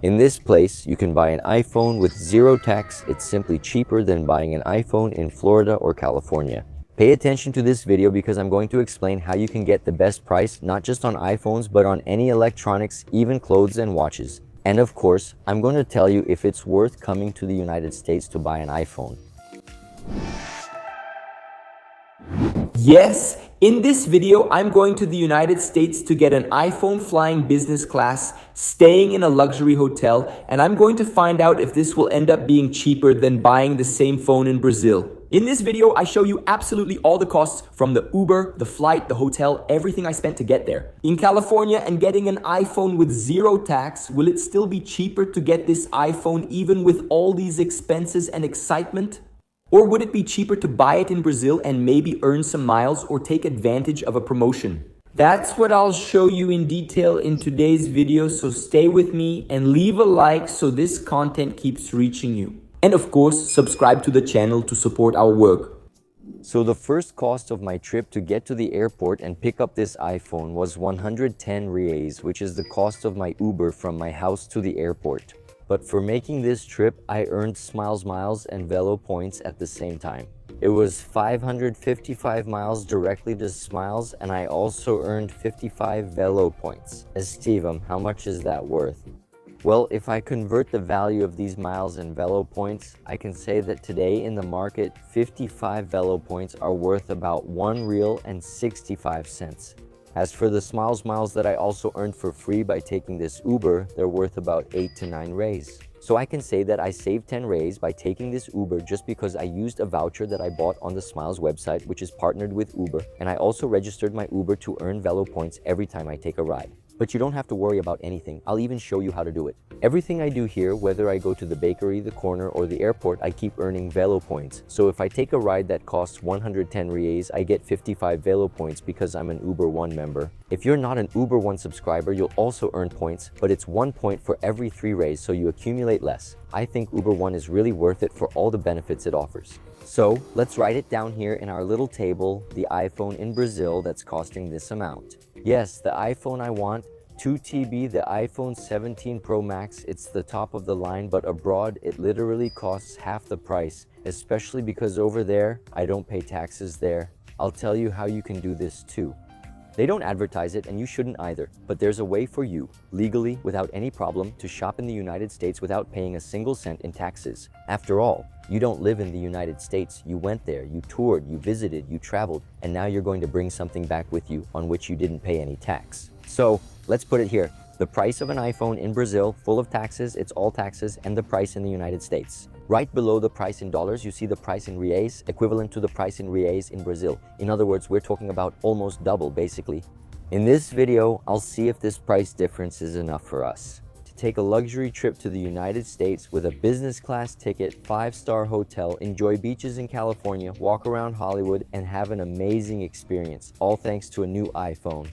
In this place, you can buy an iPhone with zero tax. It's simply cheaper than buying an iPhone in Florida or California. Pay attention to this video because I'm going to explain how you can get the best price, not just on iPhones, but on any electronics, even clothes and watches. And of course, I'm going to tell you if it's worth coming to the United States to buy an iPhone. Yes, in this video, I'm going to the United States to get an iPhone flying business class, staying in a luxury hotel, and I'm going to find out if this will end up being cheaper than buying the same phone in Brazil. In this video, I show you absolutely all the costs from the Uber, the flight, the hotel, everything I spent to get there. In California and getting an iPhone with zero tax, will it still be cheaper to get this iPhone even with all these expenses and excitement? Or would it be cheaper to buy it in Brazil and maybe earn some miles or take advantage of a promotion? That's what I'll show you in detail in today's video, so stay with me and leave a like so this content keeps reaching you. And of course, subscribe to the channel to support our work. So the first cost of my trip to get to the airport and pick up this iPhone was 110 reais, which is the cost of my Uber from my house to the airport. But for making this trip, I earned Smiles miles and Velo points at the same time. It was 555 miles directly to Smiles, and I also earned 55 Velo points. Estevam, how much is that worth? Well, if I convert the value of these miles and Velo points, I can say that today in the market, 55 Velo points are worth about 1 real and 65 cents. As for the Smiles miles that I also earned for free by taking this Uber, they're worth about 8 to 9 reais. So I can say that I saved 10 reais by taking this Uber just because I used a voucher that I bought on the Smiles website, which is partnered with Uber, and I also registered my Uber to earn Velo points every time I take a ride. But you don't have to worry about anything. I'll even show you how to do it. Everything I do here, whether I go to the bakery, the corner, or the airport, I keep earning Velo points. So if I take a ride that costs 110 reais, I get 55 Velo points because I'm an Uber One member. If you're not an Uber One subscriber, you'll also earn points, but it's 1 point for every 3 reais, so you accumulate less. I think Uber One is really worth it for all the benefits it offers. So let's write it down here in our little table, the iPhone in Brazil that's costing this amount. Yes, the iPhone I want, 2TB, the iPhone 17 Pro Max, it's the top of the line, but abroad it literally costs half the price, especially because over there, I don't pay taxes there. I'll tell you how you can do this too. They don't advertise it and you shouldn't either, but there's a way for you, legally, without any problem, to shop in the United States without paying a single cent in taxes. After all, you don't live in the United States, you went there, you toured, you visited, you traveled, and now you're going to bring something back with you on which you didn't pay any tax. So, let's put it here. The price of an iPhone in Brazil, full of taxes, it's all taxes, and the price in the United States. Right below the price in dollars, you see the price in reais, equivalent to the price in reais in Brazil. In other words, we're talking about almost double, basically. In this video, I'll see if this price difference is enough for us. To take a luxury trip to the United States with a business class ticket, 5-star hotel, enjoy beaches in California, walk around Hollywood, and have an amazing experience, all thanks to a new iPhone.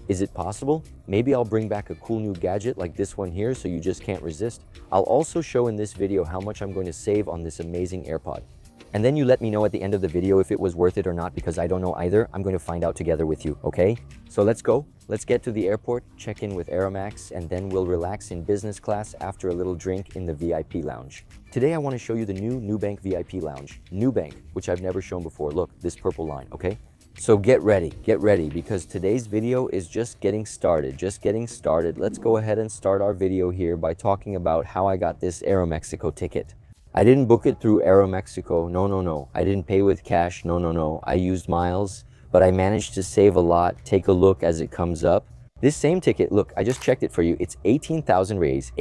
Is it possible? Maybe I'll bring back a cool new gadget like this one here so you just can't resist. I'll also show in this video how much I'm going to save on this amazing AirPod. And then you let me know at the end of the video if it was worth it or not, because I don't know either. I'm going to find out together with you, okay? So let's go. Let's get to the airport, check in with Aeromax, and then we'll relax in business class after a little drink in the VIP lounge. Today I want to show you the new Nubank VIP lounge. Nubank, which I've never shown before. Look, this purple line, okay? So get ready, because today's video is just getting started, Let's go ahead and start our video here by talking about how I got this Aeromexico ticket. I didn't book it through Aeromexico, no. I didn't pay with cash, no. I used miles, but I managed to save a lot. Take a look as it comes up. This same ticket, look, I just checked it for you. It's 18,000 reais,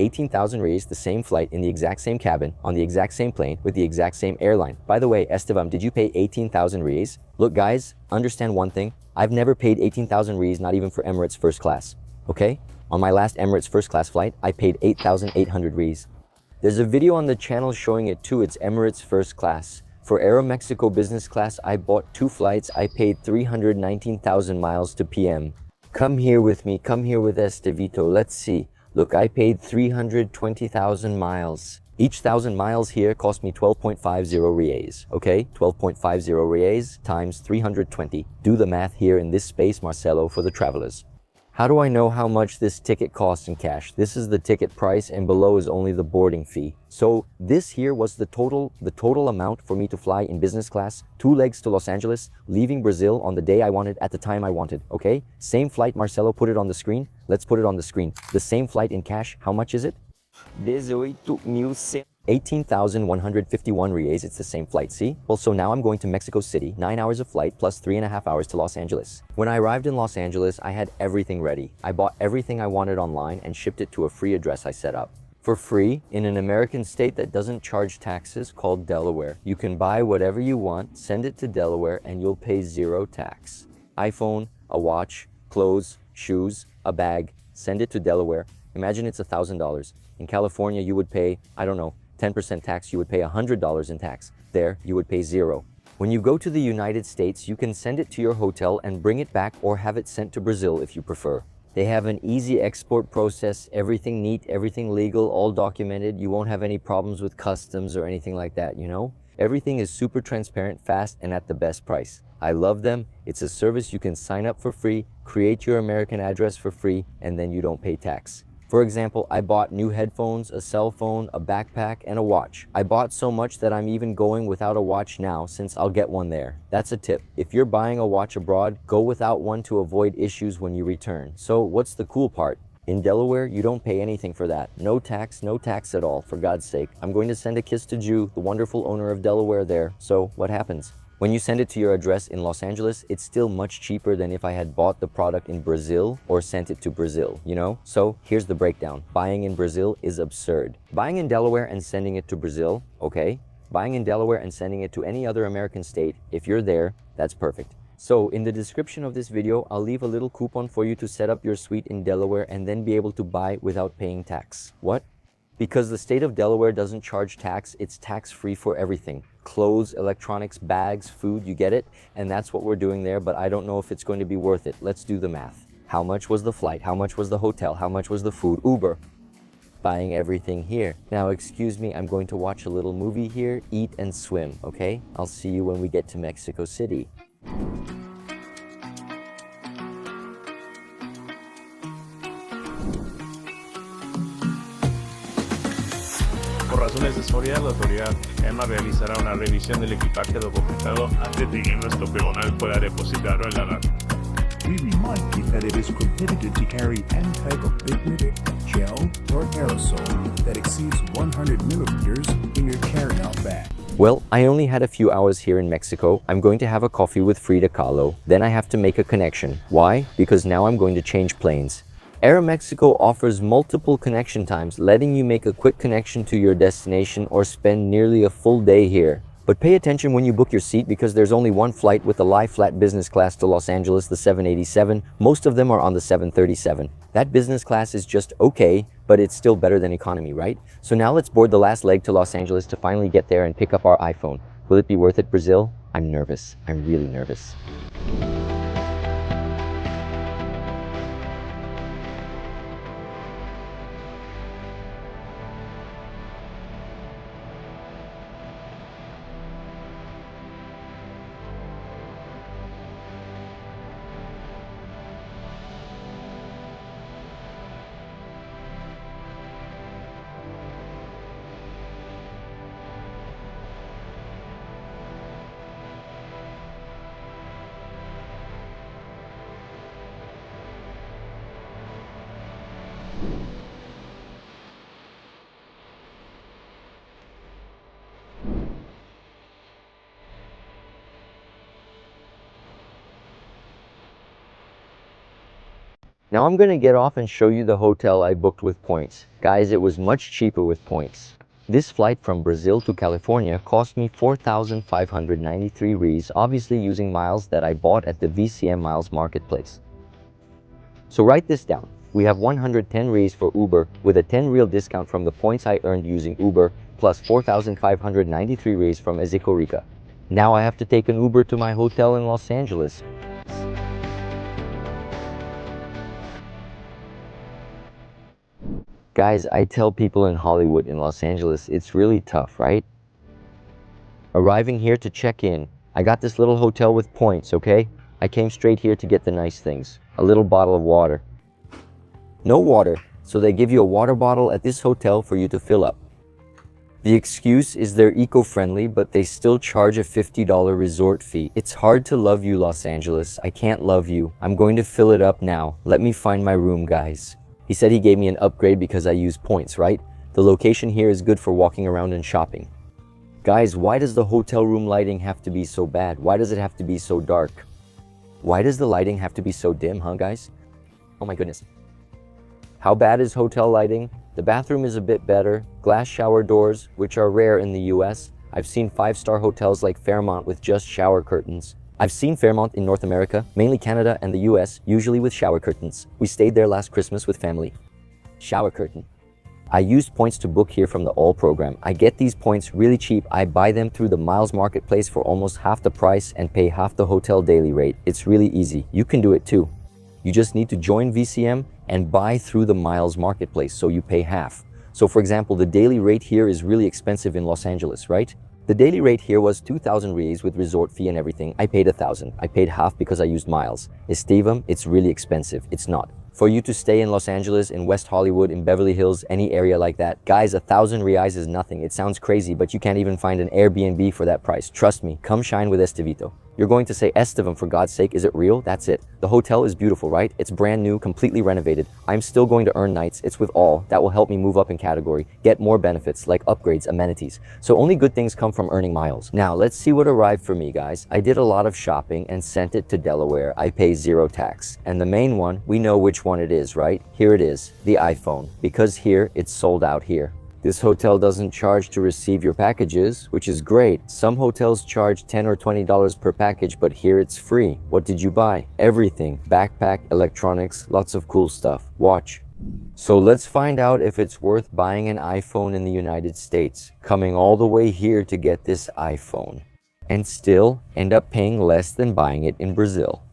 the same flight in the exact same cabin, on the exact same plane, with the exact same airline. By the way, Estevam, did you pay 18,000 reais? Look, guys, understand one thing. I've never paid 18,000 reais, not even for Emirates first class, okay? On my last Emirates first class flight, I paid 8,800 reais. There's a video on the channel showing it too. It's Emirates first class. For Aeromexico business class, I bought 2 flights. I paid 319,000 miles to PM. Come here with me, come here with Estevito, let's see. Look, I paid 320,000 miles. Each 1,000 miles here cost me 12.50 reais, okay? 12.50 reais times 320. Do the math here in this space, Marcelo, for the travelers. How do I know how much this ticket costs in cash? This is the ticket price and below is only the boarding fee. So this here was the total amount for me to fly in business class, 2 legs to Los Angeles, leaving Brazil on the day I wanted at the time I wanted, okay? Same flight, Marcelo, put it on the screen. Let's put it on the screen. The same flight in cash, how much is it? 18,151 reais. It's the same flight, see? Well, so now I'm going to Mexico City, 9 hours of flight plus 3.5 hours to Los Angeles. When I arrived in Los Angeles, I had everything ready. I bought everything I wanted online and shipped it to a free address I set up. For free, in an American state that doesn't charge taxes called Delaware. You can buy whatever you want, send it to Delaware, and you'll pay 0 tax. iPhone, a watch, clothes, shoes, a bag, send it to Delaware. Imagine it's $1,000. In California, you would pay, I don't know, 10% tax, you would pay $100 in tax. There, you would pay 0. When you go to the United States, you can send it to your hotel and bring it back or have it sent to Brazil if you prefer. They have an easy export process, everything neat, everything legal, all documented. You won't have any problems with customs or anything like that, you know? Everything is super transparent, fast, and at the best price. I love them. It's a service you can sign up for free, create your American address for free, and then you don't pay tax. For example, I bought new headphones, a cell phone, a backpack, and a watch. I bought so much that I'm even going without a watch now since I'll get one there. That's a tip. If you're buying a watch abroad, go without one to avoid issues when you return. So what's the cool part? In Delaware, you don't pay anything for that. No tax at all, for God's sake. I'm going to send a kiss to Jew, the wonderful owner of Delaware there. So what happens? When you send it to your address in Los Angeles, it's still much cheaper than if I had bought the product in Brazil or sent it to Brazil, you know? So here's the breakdown. Buying in Brazil is absurd. Buying in Delaware and sending it to Brazil, okay? Buying in Delaware and sending it to any other American state, if you're there, that's perfect. So in the description of this video, I'll leave a little coupon for you to set up your suite in Delaware and then be able to buy without paying tax. What? Because the state of Delaware doesn't charge tax, it's tax-free for everything. Clothes, electronics, bags, food, you get it? And that's what we're doing there, but I don't know if it's going to be worth it. Let's do the math. How much was the flight? How much was the hotel? How much was the food? Uber. Buying everything here. Now, excuse me, I'm going to watch a little movie here, eat and swim, okay? I'll see you when we get to Mexico City. Por razones de seguridad, la autoridad EMA realizará una revisión del equipaje documentado antes de que nuestro peonal pueda depositarlo en la nave. We remind you that it is prohibited to carry any type of liquid, gel, or aerosol that exceeds 100 milliliters in your carry-out bag. Well, I only had a few hours here in Mexico. I'm going to have a coffee with Frida Kahlo. Then I have to make a connection. Why? Because now I'm going to change planes. Aeromexico offers multiple connection times, letting you make a quick connection to your destination or spend nearly a full day here. But pay attention when you book your seat because there's only one flight with the lie-flat business class to Los Angeles, the 787. Most of them are on the 737. That business class is just okay, but it's still better than economy, right? So now let's board the last leg to Los Angeles to finally get there and pick up our iPhone. Will it be worth it, Brazil? I'm nervous. I'm really nervous. Now I'm gonna get off and show you the hotel I booked with points. Guys, it was much cheaper with points. This flight from Brazil to California cost me 4,593 reais, obviously using miles that I bought at the VCM Miles Marketplace. So write this down. We have 110 reais for Uber with a 10 real discount from the points I earned using Uber, plus 4,593 reais from Ezico Rica. Now I have to take an Uber to my hotel in Los Angeles. Guys, I tell people in Hollywood, in Los Angeles, it's really tough, right? Arriving here to check in, I got this little hotel with points, okay? I came straight here to get the nice things. A little bottle of water. No water, so they give you a water bottle at this hotel for you to fill up. The excuse is they're eco-friendly, but they still charge a $50 resort fee. It's hard to love you, Los Angeles. I can't love you. I'm going to fill it up now. Let me find my room, guys. He said he gave me an upgrade because I use points, right? The location here is good for walking around and shopping. Guys, why does the hotel room lighting have to be so bad? Why does it have to be so dark? Why does the lighting have to be so dim, huh, guys? Oh my goodness. How bad is hotel lighting? The bathroom is a bit better. Glass shower doors, which are rare in the US. I've seen 5-star hotels like Fairmont with just shower curtains. I've seen Fairmont in North America, mainly Canada and the US, usually with shower curtains. We stayed there last Christmas with family. Shower curtain. I used points to book here from the All program. I get these points really cheap. I buy them through the Miles Marketplace for almost half the price and pay half the hotel daily rate. It's really easy. You can do it too. You just need to join VCM and buy through the Miles Marketplace so you pay half. So for example, the daily rate here is really expensive in Los Angeles, right? The daily rate here was 2,000 reais with resort fee and everything. I paid 1,000. I paid half because I used miles. Estevam, it's really expensive. It's not. For you to stay in Los Angeles, in West Hollywood, in Beverly Hills, any area like that, guys, 1,000 reais is nothing. It sounds crazy, but you can't even find an Airbnb for that price. Trust me, come shine with Estevito. You're going to say, Estevam, for God's sake, is it real? That's it. The hotel is beautiful, right? It's brand new, completely renovated. I'm still going to earn nights. It's with all. That will help me move up in category, get more benefits like upgrades, amenities. So only good things come from earning miles. Now, let's see what arrived for me, guys. I did a lot of shopping and sent it to Delaware. I pay 0 tax. And the main one, we know which one it is, right? Here it is, the iPhone. Because here, it's sold out here. This hotel doesn't charge to receive your packages, which is great. Some hotels charge $10 or $20 per package, but here it's free. What did you buy? Everything. Backpack, electronics, lots of cool stuff. Watch. So let's find out if it's worth buying an iPhone in the United States, coming all the way here to get this iPhone, and still end up paying less than buying it in Brazil.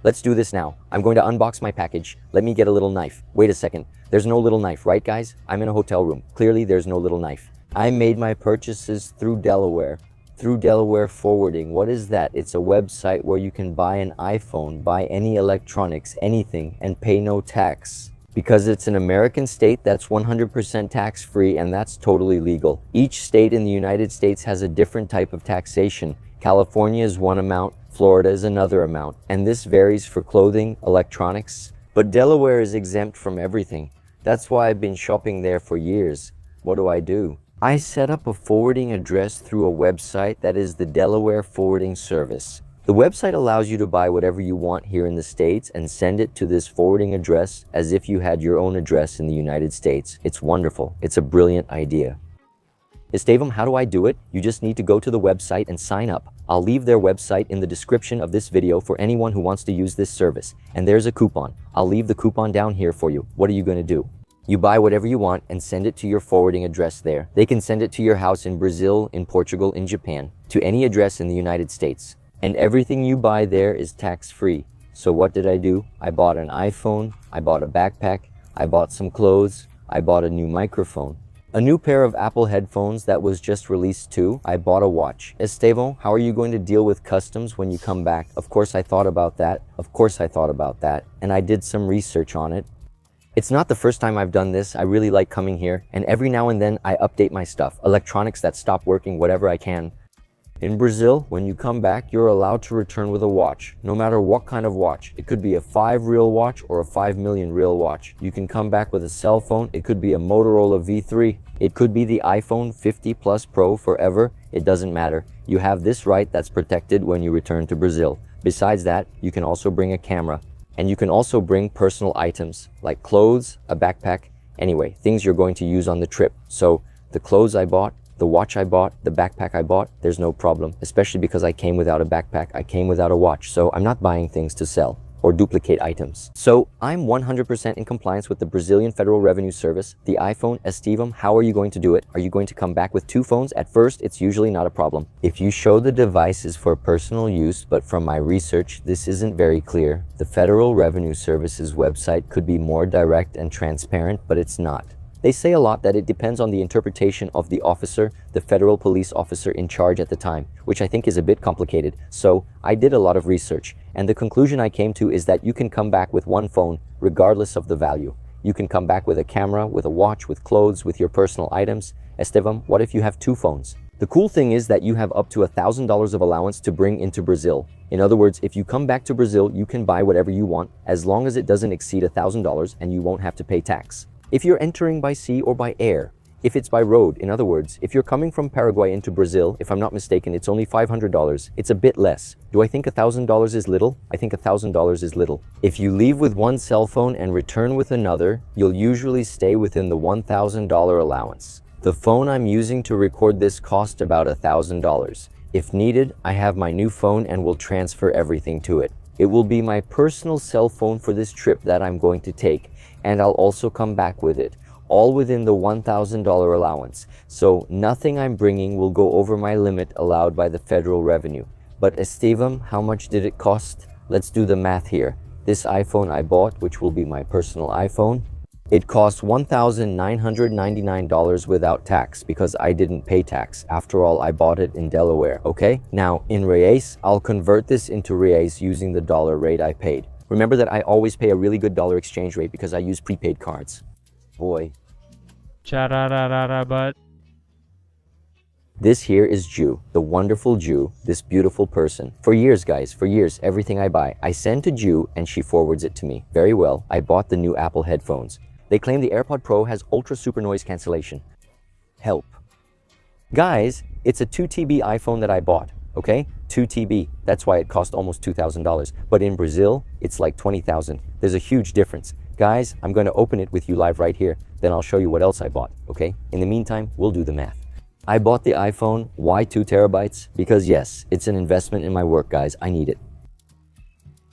Let's do this now. I'm going to unbox my package. Let me get a little knife. Wait a second. There's no little knife, right guys? I'm in a hotel room. Clearly there's no little knife. I made my purchases through Delaware. Through Delaware Forwarding. What is that? It's a website where you can buy an iPhone, buy any electronics, anything, and pay no tax. Because it's an American state, that's 100% tax-free, and that's totally legal. Each state in the United States has a different type of taxation. California is one amount, Florida is another amount, and this varies for clothing, electronics. But Delaware is exempt from everything. That's why I've been shopping there for years. What do? I set up a forwarding address through a website that is the Delaware Forwarding Service. The website allows you to buy whatever you want here in the States and send it to this forwarding address as if you had your own address in the United States. It's wonderful. It's a brilliant idea. Estevam, how do I do it? You just need to go to the website and sign up. I'll leave their website in the description of this video for anyone who wants to use this service. And there's a coupon. I'll leave the coupon down here for you. What are you going to do? You buy whatever you want and send it to your forwarding address there. They can send it to your house in Brazil, in Portugal, in Japan, to any address in the United States. And everything you buy there is tax-free. So what did I do? I bought an iPhone, I bought a backpack, I bought some clothes, I bought a new microphone. A new pair of Apple headphones that was just released too. I bought a watch. Estevam, how are you going to deal with customs when you come back? Of course I thought about that. And I did some research on it. It's not the first time I've done this. I really like coming here. And every now and then I update my stuff. Electronics that stop working, whatever I can. In Brazil, when you come back, you're allowed to return with a watch, no matter what kind of watch. It could be a 5 real watch or a 5 million real watch. You can come back with a cell phone. It could be a Motorola V3. It could be the iPhone 50 Plus Pro forever. It doesn't matter. You have this right that's protected when you return to Brazil. Besides that, you can also bring a camera. And you can also bring personal items like clothes, a backpack, anyway, things you're going to use on the trip. So the clothes I bought, the watch I bought, the backpack I bought, there's no problem, especially because I came without a backpack, I came without a watch, so I'm not buying things to sell or duplicate items. So I'm 100% in compliance with the Brazilian Federal Revenue Service, the iPhone. Estevam, how are you going to do it? Are you going to come back with 2 phones? At first, it's usually not a problem. If you show the devices for personal use, but from my research, this isn't very clear. The Federal Revenue Service's website could be more direct and transparent, but it's not. They say a lot that it depends on the interpretation of the officer, the federal police officer in charge at the time, which I think is a bit complicated. So I did a lot of research, and the conclusion I came to is that you can come back with one phone regardless of the value. You can come back with a camera, with a watch, with clothes, with your personal items. Estevam, what if you have two phones? The cool thing is that you have up to $1,000 of allowance to bring into Brazil. In other words, if you come back to Brazil, you can buy whatever you want as long as it doesn't exceed $1,000 and you won't have to pay tax. If you're entering by sea or by air, if it's by road, in other words, if you're coming from Paraguay into Brazil, if I'm not mistaken, it's only $500. It's a bit less. Do I think $1,000 is little? I think $1,000 is little. If you leave with one cell phone and return with another, you'll usually stay within the $1,000 allowance. The phone I'm using to record this cost about $1,000. If needed, I have my new phone and will transfer everything to it. It will be my personal cell phone for this trip that I'm going to take, and I'll also come back with it, all within the $1,000 allowance. So nothing I'm bringing will go over my limit allowed by the federal revenue. But Estevam, how much did it cost? Let's do the math here. This iPhone I bought, which will be my personal iPhone, it cost $1,999 without tax because I didn't pay tax. After all, I bought it in Delaware, okay? Now, in reais, I'll convert this into reais using the dollar rate I paid. Remember that I always pay a really good dollar exchange rate because I use prepaid cards. Boy. But This here is Jew, the wonderful Jew, this beautiful person. For years, guys, for years, everything I buy, I send to Jew and she forwards it to me. Very well, I bought the new Apple headphones. They claim the AirPod Pro has ultra super noise cancellation. Help. Guys, it's a 2 TB iPhone that I bought, okay? 2 TB, that's why it cost almost $2,000. But in Brazil, it's like 20,000. There's a huge difference. Guys, I'm going to open it with you live right here. Then I'll show you what else I bought, okay? In the meantime, we'll do the math. I bought the iPhone. Why 2 terabytes? Because yes, it's an investment in my work, guys. I need it.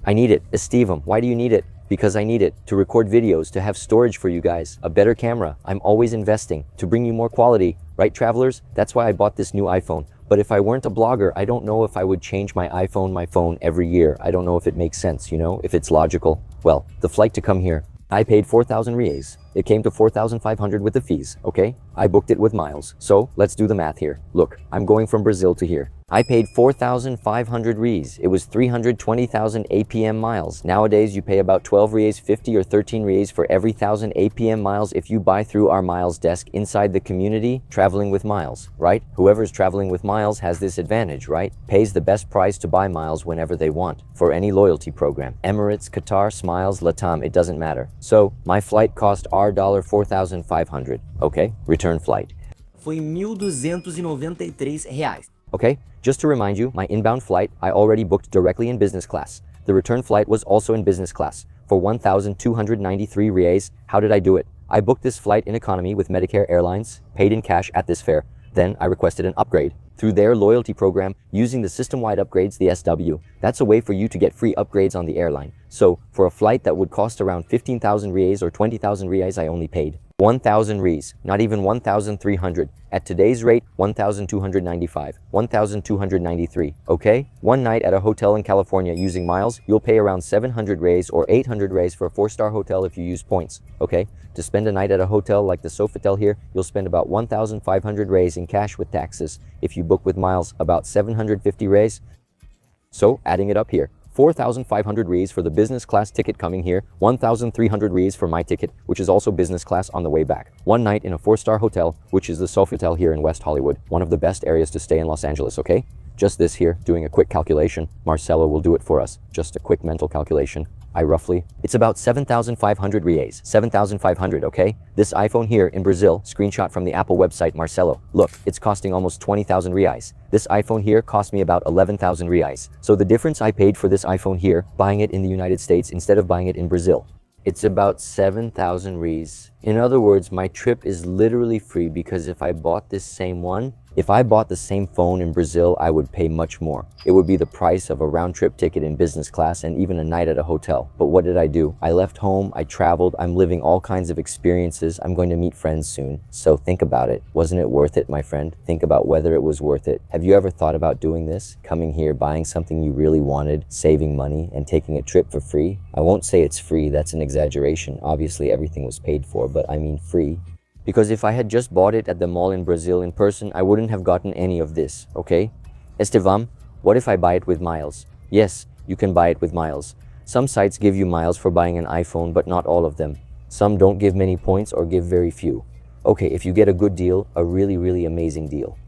I need it. Estevam, why do you need it? Because I need it to record videos, to have storage for you guys, a better camera. I'm always investing to bring you more quality, right, travelers? That's why I bought this new iPhone. But if I weren't a blogger, I don't know if I would change my phone every year. I don't know if it makes sense, you know, if it's logical. Well, the flight to come here, I paid 4,000 reais. It came to 4,500 with the fees, okay? I booked it with miles. So let's do the math here. Look, I'm going from Brazil to here. I paid 4,500 reais. It was 320,000 APM miles. Nowadays, you pay about 12 reais 50 or 13 reais for every 1,000 APM miles if you buy through our miles desk inside the community traveling with miles, right? Whoever's traveling with miles has this advantage, right? Pays the best price to buy miles whenever they want for any loyalty program. Emirates, Qatar, Smiles, Latam, it doesn't matter. So my flight cost our $4,500, okay? Return flight. Foi R$ 1.293. Okay, just to remind you, my inbound flight, I already booked directly in business class. The return flight was also in business class for 1,293 reais. How did I do it? I booked this flight in economy with Medicare Airlines, paid in cash at this fare. Then I requested an upgrade through their loyalty program using the system-wide upgrades, the SW. That's a way for you to get free upgrades on the airline. So for a flight that would cost around 15,000 reais or 20,000 reais, I only paid 1,000 reais, not even 1,300. At today's rate, 1,295, 1,293, okay? One night at a hotel in California using miles, you'll pay around 700 reais or 800 reais for a 4-star hotel if you use points, okay? To spend a night at a hotel like the Sofitel here, you'll spend about 1,500 reais in cash with taxes. If you book with miles, about 750 reais. So, adding it up here, 4,500 reais for the business class ticket coming here, 1,300 reais for my ticket, which is also business class on the way back. One night in a 4-star hotel, which is the Sofitel here in West Hollywood, one of the best areas to stay in Los Angeles, okay? Just this here, doing a quick calculation. Marcelo will do it for us. Just a quick mental calculation. It's about 7,500 reais. 7,500, okay? This iPhone here in Brazil, screenshot from the Apple website, Marcelo. Look, it's costing almost 20,000 reais. This iPhone here cost me about 11,000 reais. So the difference I paid for this iPhone here, buying it in the United States instead of buying it in Brazil, it's about 7,000 reais. In other words, my trip is literally free because if I bought this same one, if I bought the same phone in Brazil, I would pay much more. It would be the price of a round-trip ticket in business class and even a night at a hotel. But what did I do? I left home, I traveled, I'm living all kinds of experiences. I'm going to meet friends soon. So think about it. Wasn't it worth it, my friend? Think about whether it was worth it. Have you ever thought about doing this? Coming here, buying something you really wanted, saving money, and taking a trip for free? I won't say it's free, that's an exaggeration. Obviously, everything was paid for, but I mean free. because if I had just bought it at the mall in Brazil in person, I wouldn't have gotten any of this, okay? Estevam, what if I buy it with miles? Yes, you can buy it with miles. Some sites give you miles for buying an iPhone, but not all of them. Some don't give many points or give very few. Okay, if you get a good deal, a really amazing deal,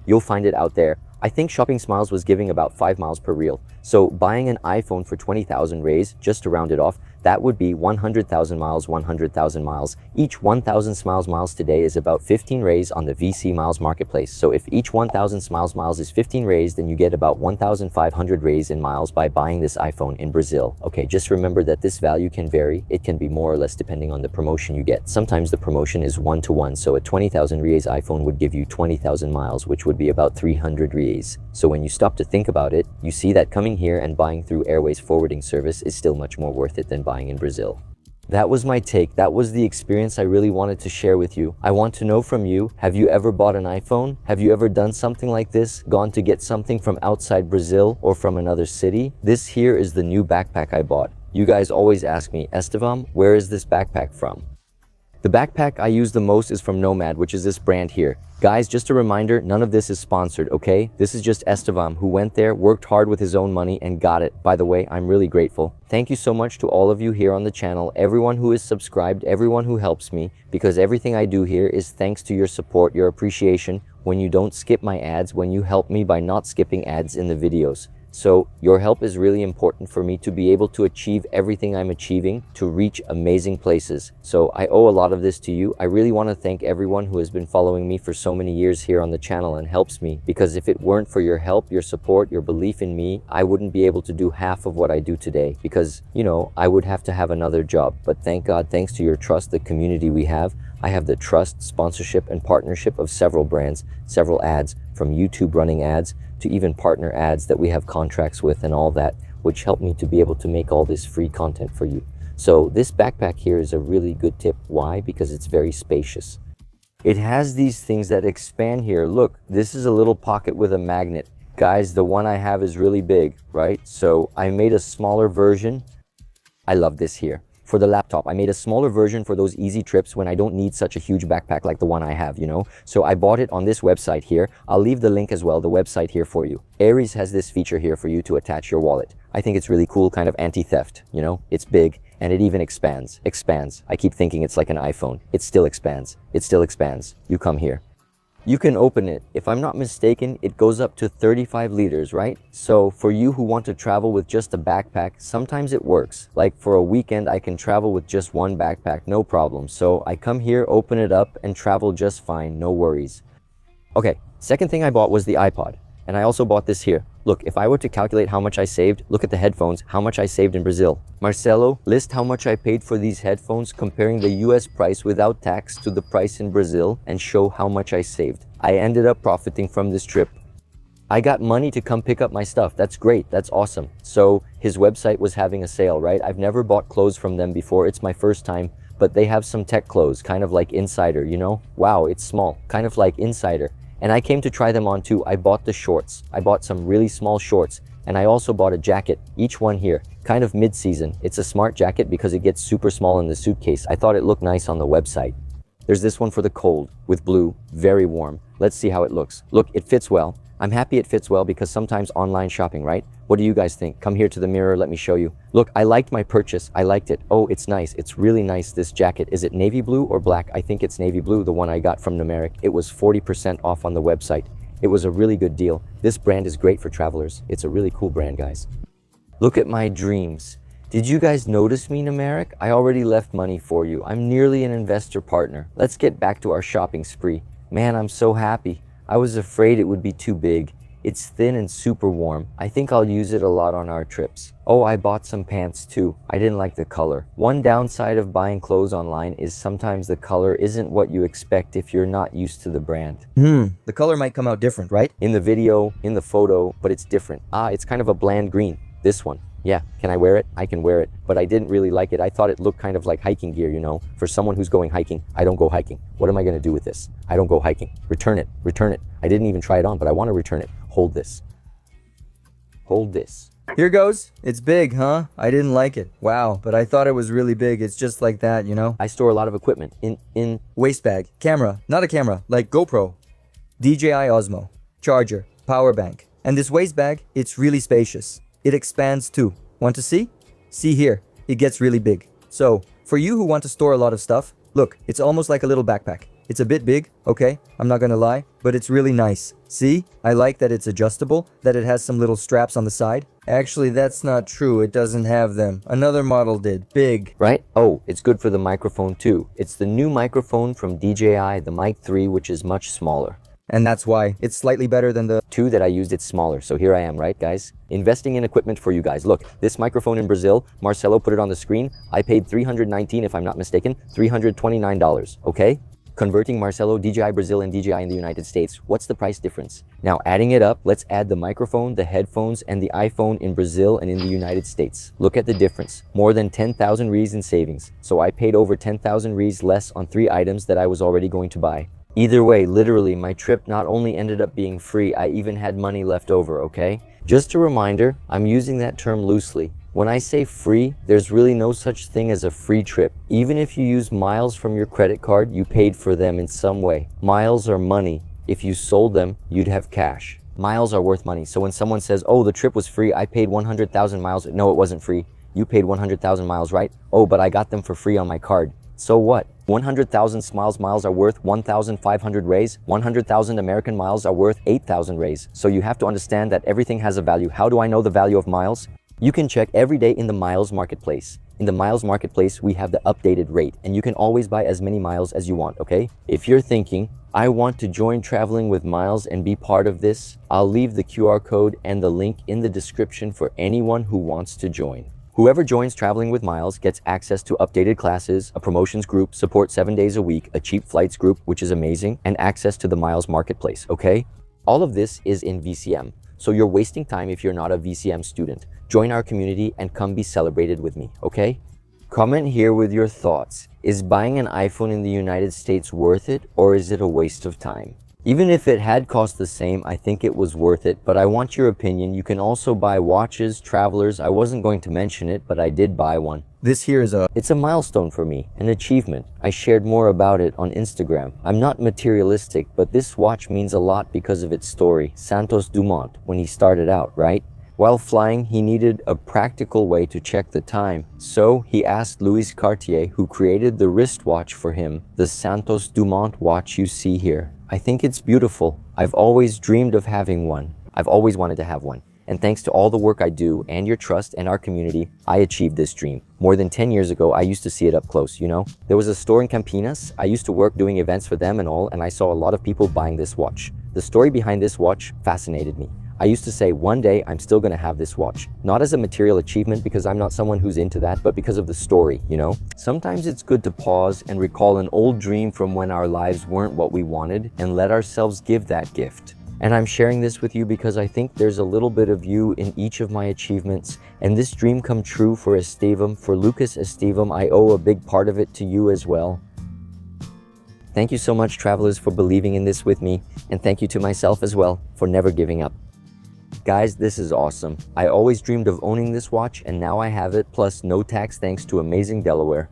you'll find it out there. I think Shopping Smiles was giving about 5 miles per reel. So buying an iPhone for 20,000 rays, just to round it off, that would be 100,000 miles, 100,000 miles. Each 1,000 Smiles miles today is about 15 rays on the VC Miles marketplace. So if each 1,000 Smiles miles is 15 rays, then you get about 1,500 rays in miles by buying this iPhone in Brazil. Okay, just remember that this value can vary. It can be more or less depending on the promotion you get. Sometimes the promotion is 1-to-1, so a 20,000 rays iPhone would give you 20,000 miles, which would be about 300 rays. So when you stop to think about it, you see that coming here and buying through Airways forwarding service is still much more worth it than buying in Brazil. That was my take. That was the experience I really wanted to share with you. I want to know from you, have you ever bought an iPhone? Have you ever done something like this? Gone to get something from outside Brazil or from another city? This here is the new backpack I bought. You guys always ask me, Estevam, where is this backpack from? The backpack I use the most is from Nomad, which is this brand here. Guys, just a reminder, none of this is sponsored, okay? This is just Estevam, who went there, worked hard with his own money, and got it. By the way, I'm really grateful. Thank you so much to all of you here on the channel, everyone who is subscribed, everyone who helps me, because everything I do here is thanks to your support, your appreciation, when you don't skip my ads, when you help me by not skipping ads in the videos. So your help is really important for me to be able to achieve everything I'm achieving, to reach amazing places. So I owe a lot of this to you. I really want to thank everyone who has been following me for so many years here on the channel and helps me, because if it weren't for your help, your support, your belief in me, I wouldn't be able to do half of what I do today, because, you know, I would have to have another job. But thank God, thanks to your trust, the community we have, I have the trust, sponsorship, and partnership of several brands, several ads, from YouTube running ads to even partner ads that we have contracts with and all that, which help me to be able to make all this free content for you. So this backpack here is a really good tip. Why? Because it's very spacious. It has these things that expand here. Look, this is a little pocket with a magnet. Guys, the one I have is really big, right? So I made a smaller version. I love this here. For the laptop, I made a smaller version for those easy trips when I don't need such a huge backpack like the one I have, you know? So I bought it on this website here. I'll leave the link as well, the website here for you. Aries has this feature here for you to attach your wallet. I think it's really cool, kind of anti-theft, you know? It's big and it even expands. Expands. I keep thinking it's like an iPhone. It still expands. It still expands. You come here. You can open it. If I'm not mistaken, it goes up to 35 liters, right? So for you who want to travel with just a backpack, sometimes it works. Like for a weekend, I can travel with just one backpack, no problem. So I come here, open it up, and travel just fine, no worries. Okay, second thing I bought was the iPod. And I also bought this here. Look, if I were to calculate how much I saved, look at the headphones, how much I saved in Brazil. Marcelo, list how much I paid for these headphones comparing the US price without tax to the price in Brazil and show how much I saved. I ended up profiting from this trip. I got money to come pick up my stuff. That's great. That's awesome. So his website was having a sale, right? I've never bought clothes from them before. It's my first time, but they have some tech clothes, kind of like Insider, you know? Wow, it's small, kind of like Insider. And I came to try them on too. I bought the shorts. I bought some really small shorts. And I also bought a jacket, each one here, kind of mid-season. It's a smart jacket because it gets super small in the suitcase. I thought it looked nice on the website. There's this one for the cold, with blue, very warm. Let's see how it looks. Look, it fits well. I'm happy it fits well because sometimes online shopping, right? What do you guys think? Come here to the mirror, let me show you. Look, I liked my purchase. I liked it. Oh, it's nice. It's really nice, this jacket. Is it navy blue or black? I think it's navy blue, the one I got from Numeric. It was 40% off on the website. It was a really good deal. This brand is great for travelers. It's a really cool brand, guys. Look at my dreams. Did you guys notice me, Numeric? I already left money for you. I'm nearly an investor partner. Let's get back to our shopping spree. Man, I'm so happy. I was afraid it would be too big. It's thin and super warm. I think I'll use it a lot on our trips. Oh, I bought some pants too. I didn't like the color. One downside of buying clothes online is sometimes the color isn't what you expect if you're not used to the brand. The color might come out different, right? In the video, in the photo, but it's different. It's kind of a bland green. This one. Yeah, can I wear it? I can wear it, but I didn't really like it. I thought it looked kind of like hiking gear, you know? For someone who's going hiking, I don't go hiking. What am I gonna do with this? I don't go hiking. Return it, return it. I didn't even try it on, but I wanna return it. Hold this. Hold this. Here goes. It's big, huh? I didn't like it. Wow, but I thought it was really big. It's just like that, you know? I store a lot of equipment in Waste bag. Camera. Not a camera. Like GoPro. DJI Osmo. Charger. Power bank. And this waste bag, it's really spacious. It expands too. Want to see? See here. It gets really big. So, for you who want to store a lot of stuff, look, it's almost like a little backpack. It's a bit big, okay? I'm not gonna lie, but it's really nice. See? I like that it's adjustable, that it has some little straps on the side. Actually, that's not true. It doesn't have them. Another model did. Big. right? Oh, it's good for the microphone too. It's the new microphone from DJI, the Mic 3, which is much smaller. And that's why it's slightly better than the 2 that I used, it's smaller. So here I am, right, guys? Investing in equipment for you guys. Look, this microphone in Brazil, Marcelo put it on the screen. I paid $319, if I'm not mistaken, $329, okay? Converting Marcelo, DJI Brazil, and DJI in the United States, what's the price difference? Now, adding it up, let's add the microphone, the headphones, and the iPhone in Brazil and in the United States. Look at the difference. More than 10,000 reais in savings. So I paid over 10,000 reais less on 3 items that I was already going to buy. Either way, literally, my trip not only ended up being free, I even had money left over, okay? Just a reminder, I'm using that term loosely. When I say free, there's really no such thing as a free trip. Even if you use miles from your credit card, you paid for them in some way. Miles are money. If you sold them, you'd have cash. Miles are worth money. So when someone says, oh, the trip was free, I paid 100,000 miles. No, it wasn't free. You paid 100,000 miles, right? Oh, but I got them for free on my card. So what? 100,000 Smiles miles are worth 1,500 reais. 100,000 American miles are worth 8,000 reais. So you have to understand that everything has a value. How do I know the value of miles? You can check every day in the Miles Marketplace. In the Miles Marketplace, we have the updated rate, and you can always buy as many miles as you want, okay? If you're thinking, I want to join Traveling with Miles and be part of this, I'll leave the QR code and the link in the description for anyone who wants to join. Whoever joins Traveling with Miles gets access to updated classes, a promotions group, support 7 days a week, a cheap flights group, which is amazing, and access to the Miles Marketplace, okay? All of this is in VCM, so you're wasting time if you're not a VCM student. Join our community and come be celebrated with me, okay? Comment here with your thoughts. Is buying an iPhone in the United States worth it, or is it a waste of time? Even if it had cost the same, I think it was worth it, but I want your opinion. You can also buy watches, travelers. I wasn't going to mention it, but I did buy one. this here is It's a milestone for me, an achievement. I shared more about it on Instagram. I'm not materialistic, but this watch means a lot because of its story. Santos Dumont, when he started out, right? While flying, he needed a practical way to check the time. So he asked Louis Cartier, who created the wristwatch for him, the Santos Dumont watch you see here. I think it's beautiful. I've always dreamed of having one. I've always wanted to have one. And thanks to all the work I do and your trust and our community, I achieved this dream. More than 10 years ago, I used to see it up close, you know? There was a store in Campinas. I used to work doing events for them and all, and I saw a lot of people buying this watch. The story behind this watch fascinated me. I used to say, one day I'm still gonna have this watch. Not as a material achievement because I'm not someone who's into that, but because of the story, you know? Sometimes it's good to pause and recall an old dream from when our lives weren't what we wanted and let ourselves give that gift. And I'm sharing this with you because I think there's a little bit of you in each of my achievements. And this dream come true for Estevum, for Lucas Estevum, I owe a big part of it to you as well. Thank you so much, travelers, for believing in this with me. And thank you to myself as well for never giving up. Guys, this is awesome. I always dreamed of owning this watch and now I have it, plus no tax thanks to amazing Delaware.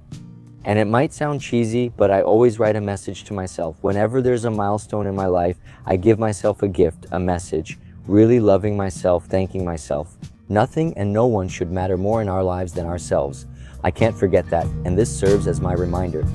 And it might sound cheesy, but I always write a message to myself. Whenever there's a milestone in my life, I give myself a gift, a message, really loving myself, thanking myself. Nothing and no one should matter more in our lives than ourselves. I can't forget that, and this serves as my reminder.